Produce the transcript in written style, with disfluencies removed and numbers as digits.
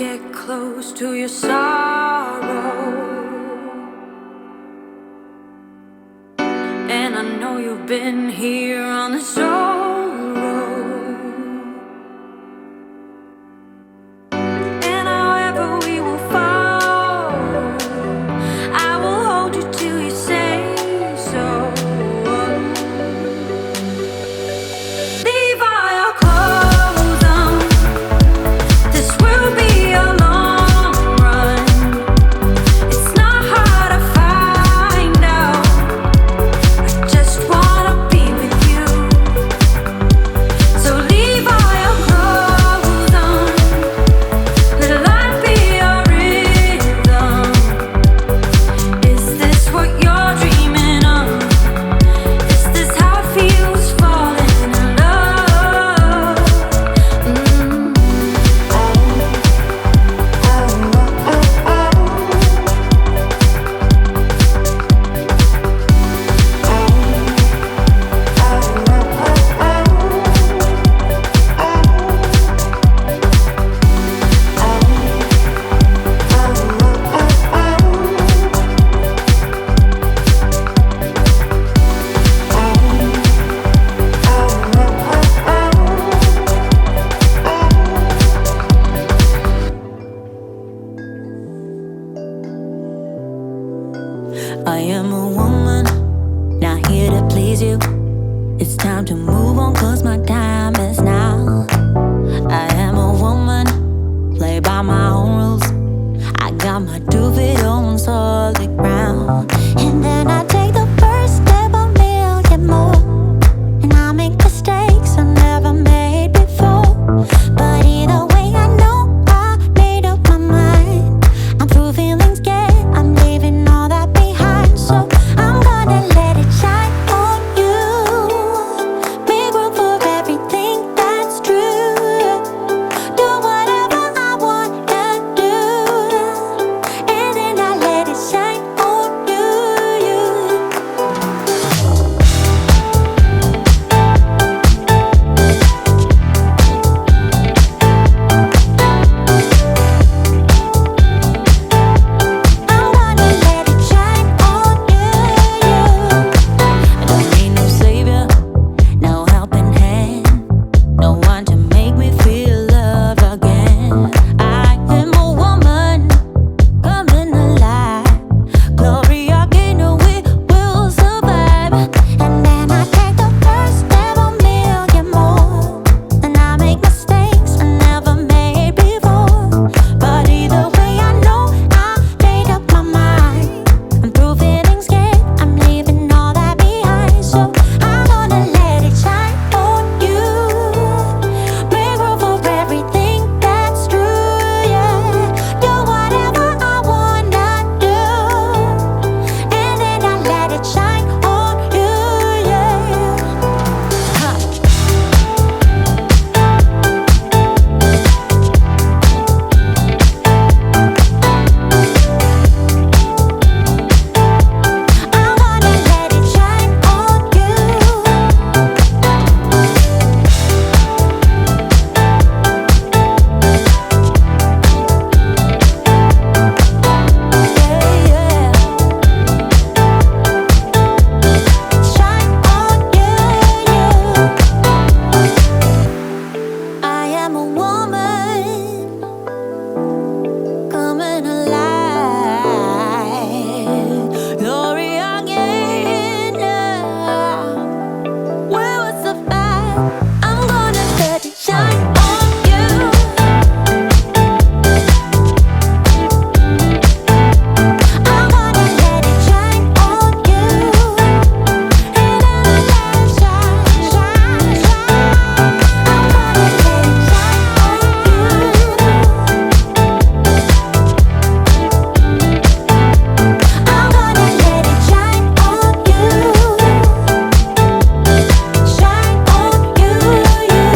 get close to your sorrow. And I know you've been here on this old road. And however we will fall, I will hold you till you say so. Leave all your clothes on. This will be a long run. It's not hard to find out. I just wanna be with you. So leave all your clothes on. Let life be your rhythm. Is this what you're dreaming of? Is this how it feels falling in love? I am a woman, not here to please you. It's time to move on, cause my time is now. I am a woman, play by my own rules. I got my 2 feet on solid ground. And then I take the first step a million more. And I make mistakes I never made before. But either way I know I made up my mind. I'm through feeling scared, I'm leaving all that behind. So I'm gonna let it shine on you. Make room for everything that's true. Do whatever I wanna do. And then I let it shine on you. I'm gonna let it shine on you. I don't need no savior, no helping hand, no one to make me feel loved again. I am a woman, coming alive. Gloria Gaynor, we will survive. And then I take the first step a million more. And I make mistakes I never made before. But either way I know I made up my mind. I'm through feeling scared, I'm leaving all that behind. So I'm gonna let it shine on you. Make room for everything that's true, yeah. Do whatever I wanna do. And then I let it shine on you, yeah. Huh. I'm gonna let it shine on you. Yeah, yeah. Shine on you, I am a woman, coming alive. Gloria Gaynor, we will survive. I'm gonna let it shine on you. I'm gonna let it shine on you. And then I let it shine, shine, shine. I'm gonna let it shine on you. I'm gonna let it shine on you. Shine on you, you.